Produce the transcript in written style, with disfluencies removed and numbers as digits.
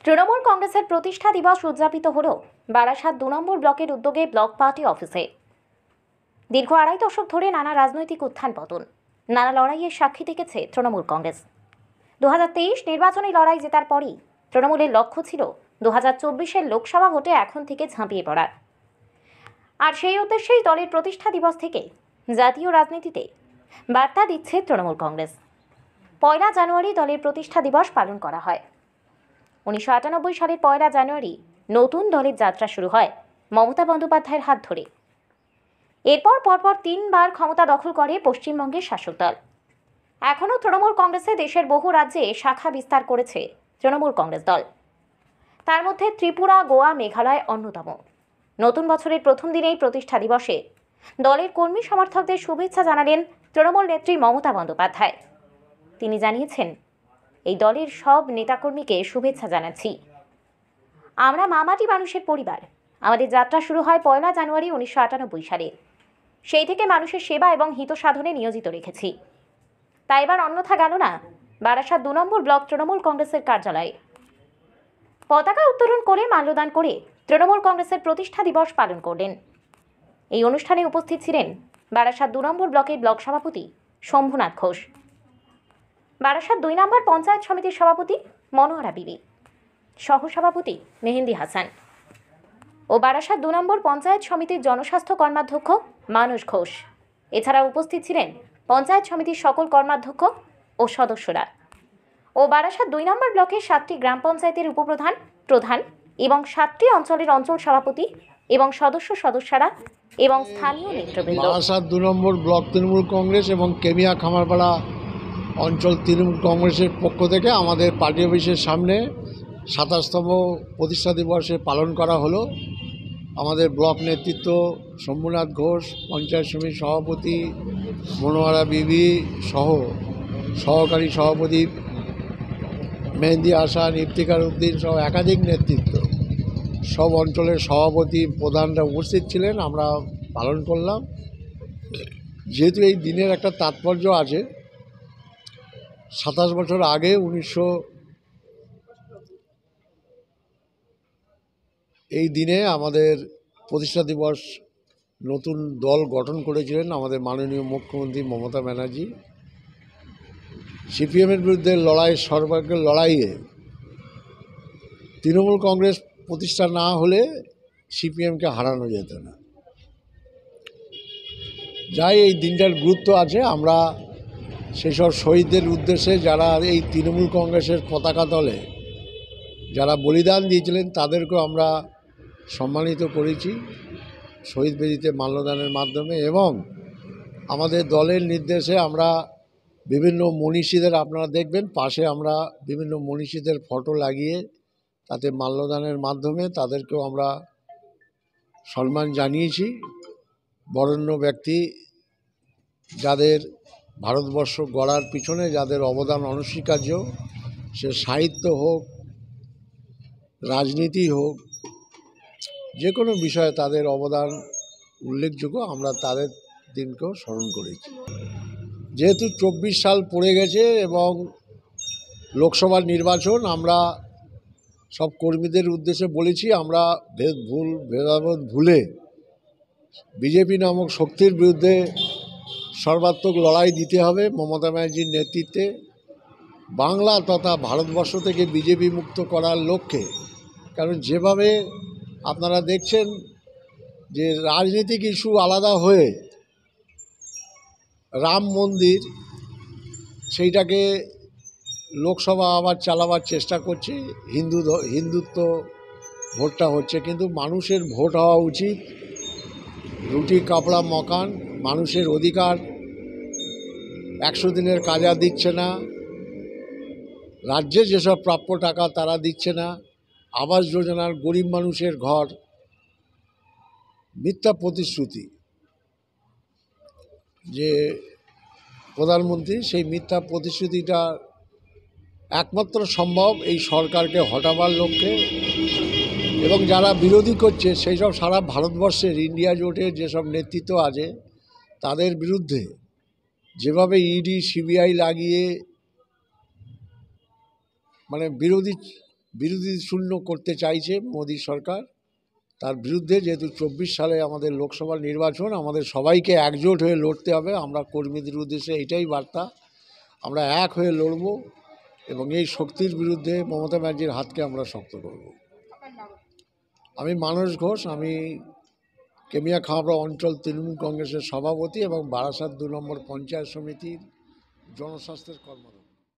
তৃণমূল কংগ্রেসের প্রতিষ্ঠা দিবস উদযাপিত হল বারাসাত ২ নম্বর ব্লকের উদ্যোগে ব্লক পার্টি অফিসে। দীর্ঘ ২.৫ দশক ধরে নানা রাজনৈতিক উত্থান পতন, নানা লড়াইয়ের সাক্ষী থেকেছে তৃণমূল কংগ্রেস। ২০২৩ নির্বাচনী লড়াই জেতার পরই তৃণমূলের লক্ষ্য ছিল ২০২৪-এর লোকসভা ভোটে এখন থেকে ঝাঁপিয়ে পড়ার। আর সেই উদ্দেশ্যেই দলের প্রতিষ্ঠা দিবস থেকে জাতীয় রাজনীতিতে বার্তা দিচ্ছে তৃণমূল কংগ্রেস। ১ জানুয়ারি দলের প্রতিষ্ঠা দিবস পালন করা হয়। ১৯৯৮ সালের ১ জানুয়ারি নতুন দলের যাত্রা শুরু হয় মমতা বন্দ্যোপাধ্যায়ের হাত ধরে। এরপর পরপর ৩ বার ক্ষমতা দখল করে পশ্চিমবঙ্গের শাসক দল। এখনও তৃণমূল কংগ্রেসে দেশের বহু রাজ্যে শাখা বিস্তার করেছে তৃণমূল কংগ্রেস দল। তার মধ্যে ত্রিপুরা, গোয়া, মেঘালয় অন্যতম। নতুন বছরের প্রথম দিনেই প্রতিষ্ঠা দিবসে দলের কর্মী সমর্থকদের শুভেচ্ছা জানালেন তৃণমূল নেত্রী মমতা বন্দ্যোপাধ্যায়। তিনি জানিয়েছেন, এই দলের সব নেতাকর্মীকে শুভেচ্ছা জানাচ্ছি। আমরা মামাটি মানুষের পরিবার। আমাদের যাত্রা শুরু হয় ১ জানুয়ারি ১৯৯৮ সালে। সেই থেকে মানুষের সেবা এবং হিত সাধনে নিয়োজিত রেখেছি। তাই এবার অন্যথা গেল না বারাসাত ২ নম্বর ব্লক তৃণমূল কংগ্রেসের কার্যালয়ে। পতাকা উত্তোলন করে মাল্যদান করে তৃণমূল কংগ্রেসের প্রতিষ্ঠা দিবস পালন করলেন। এই অনুষ্ঠানে উপস্থিত ছিলেন বারাসাত ২ নম্বর ব্লকের ব্লক সভাপতি শম্ভুনাথ ঘোষ, বারাসাত ২ নম্বর পঞ্চায়েত সমিতির সভাপতি মনোয়ারা বিবি, সহসভাপতি মেহেন্দি হাসান ও বারাসাত ২ নম্বর পঞ্চায়েত সমিতির জনস্বাস্থ্য কর্মাধ্যক্ষ মানস ঘোষ। এছাড়া উপস্থিত ছিলেন পঞ্চায়েত সমিতির সকল কর্মাধ্যক্ষ ও সদস্যরা ও বারাসাত ২ নম্বর ব্লকের 7টি গ্রাম পঞ্চায়েতের উপপ্রধান, প্রধান এবং 7টি অঞ্চলের অঞ্চল সভাপতি এবং সদস্যরা এবং স্থানীয় নেতৃবৃন্দ। বারাসাত ২ নম্বর ব্লক তৃণমূল কংগ্রেস এবং কেমিয়া খামারপাড়া অঞ্চল তৃণমূল কংগ্রেসের পক্ষ থেকে আমাদের পার্টি অফিসের সামনে ২৭তম প্রতিষ্ঠা দিবসে পালন করা হলো। আমাদের ব্লক নেতৃত্ব শম্ভুনাথ ঘোষ, পঞ্চায়েত সমিতির সভাপতি মনোয়ারা বিবি সহ সহকারী সভাপতি মেহেন্দি হাসান, ইফতিকার উদ্দিন সহ একাধিক নেতৃত্ব, সব অঞ্চলের সভাপতি প্রধানরা উপস্থিত ছিলেন। আমরা পালন করলাম। যেহেতু এই দিনের একটা তাৎপর্য আছে, ২৭ বছর আগে এই দিনে আমাদের প্রতিষ্ঠা দিবস নতুন দল গঠন করেছিলেন আমাদের মাননীয় মুখ্যমন্ত্রী মমতা ব্যানার্জি। সিপিএমের বিরুদ্ধে সর্বাগ্রে লড়াইয়ে তৃণমূল কংগ্রেস প্রতিষ্ঠা না হলে সিপিএমকে হারানো যেত না। যাই এই দিনটার গুরুত্ব আছে, আমরা সেসব শহীদদের উদ্দেশ্যে যারা এই তৃণমূল কংগ্রেসের পতাকা তলে যারা বলিদান দিয়েছিলেন তাদেরকেও আমরা সম্মানিত করেছি শহীদ বেদিতে মাল্যদানের মাধ্যমে। এবং আমাদের দলের নির্দেশে আমরা বিভিন্ন মনীষীদের, আপনারা দেখবেন পাশে আমরা বিভিন্ন মনীষীদের ফটো লাগিয়ে তাতে মাল্যদানের মাধ্যমে তাদেরকেও আমরা সম্মান জানিয়েছি। বরেণ্য ব্যক্তি যাদের ভারতবর্ষ গড়ার পিছনে যাদের অবদান অনস্বীকার্য, সে সাহিত্য হোক, রাজনীতি হোক, যে কোনো বিষয়ে তাদের অবদান উল্লেখযোগ্য। আমরা তাদের দিনকেও স্মরণ করেছি। যেহেতু ২৪ সাল পড়ে গেছে এবং লোকসভার নির্বাচন, আমরা সব কর্মীদের উদ্দেশ্যে বলেছি আমরা ভেদাভেদ ভুলে বিজেপি নামক শক্তির বিরুদ্ধে সর্বাত্মক লড়াই দিতে হবে মমতা ব্যানার্জির নেতৃত্বে। বাংলা তথা ভারতবর্ষ থেকে বিজেপি মুক্ত করার লক্ষ্যে। কারণ যেভাবে আপনারা দেখছেন যে রাজনৈতিক ইস্যু আলাদা হয়ে রাম মন্দির সেইটাকে লোকসভা আবার চালাবার চেষ্টা করছে, হিন্দুত্ব ভোটটা হচ্ছে। কিন্তু মানুষের ভোট হওয়া উচিত রুটি কাপড়া মকান, মানুষের অধিকার। ১০০ দিনের কাজা দিচ্ছে না, রাজ্যে যেসব প্রাপ্য টাকা তারা দিচ্ছে না, আবাস যোজনার গরিব মানুষের ঘর, মিথ্যা প্রতিশ্রুতি যে প্রধানমন্ত্রী, সেই মিথ্যা প্রতিশ্রুতিটা একমাত্র সম্ভব এই সরকারকে হটাবার লক্ষ্যে। এবং যারা বিরোধী করছে সেই সব সারা ভারতবর্ষের ইন্ডিয়া জোটের যেসব নেতৃত্ব আছে তাদের বিরুদ্ধে যেভাবে ইডি সিবিআই লাগিয়ে মানে বিরোধী বিরোধী শূন্য করতে চাইছে মোদী সরকার। তার বিরুদ্ধে যেহেতু 24 সালে আমাদের লোকসভা নির্বাচন, আমাদের সবাইকে একজোট হয়ে লড়তে হবে। আমরা কর্মীদের উদ্দেশ্যে এটাই বার্তা, আমরা এক হয়ে লড়ব এবং এই শক্তির বিরুদ্ধে মমতা ব্যানার্জির হাতকে আমরা শক্ত করব। আমি মানস ঘোষ, আমি কেমিয়া খামারপাড়া অঞ্চল তৃণমূল কংগ্রেসের সভাপতি এবং বারাসাত 2 নম্বর পঞ্চায়েত সমিতির জনস্বাস্থ্যের কর্মকর্তা।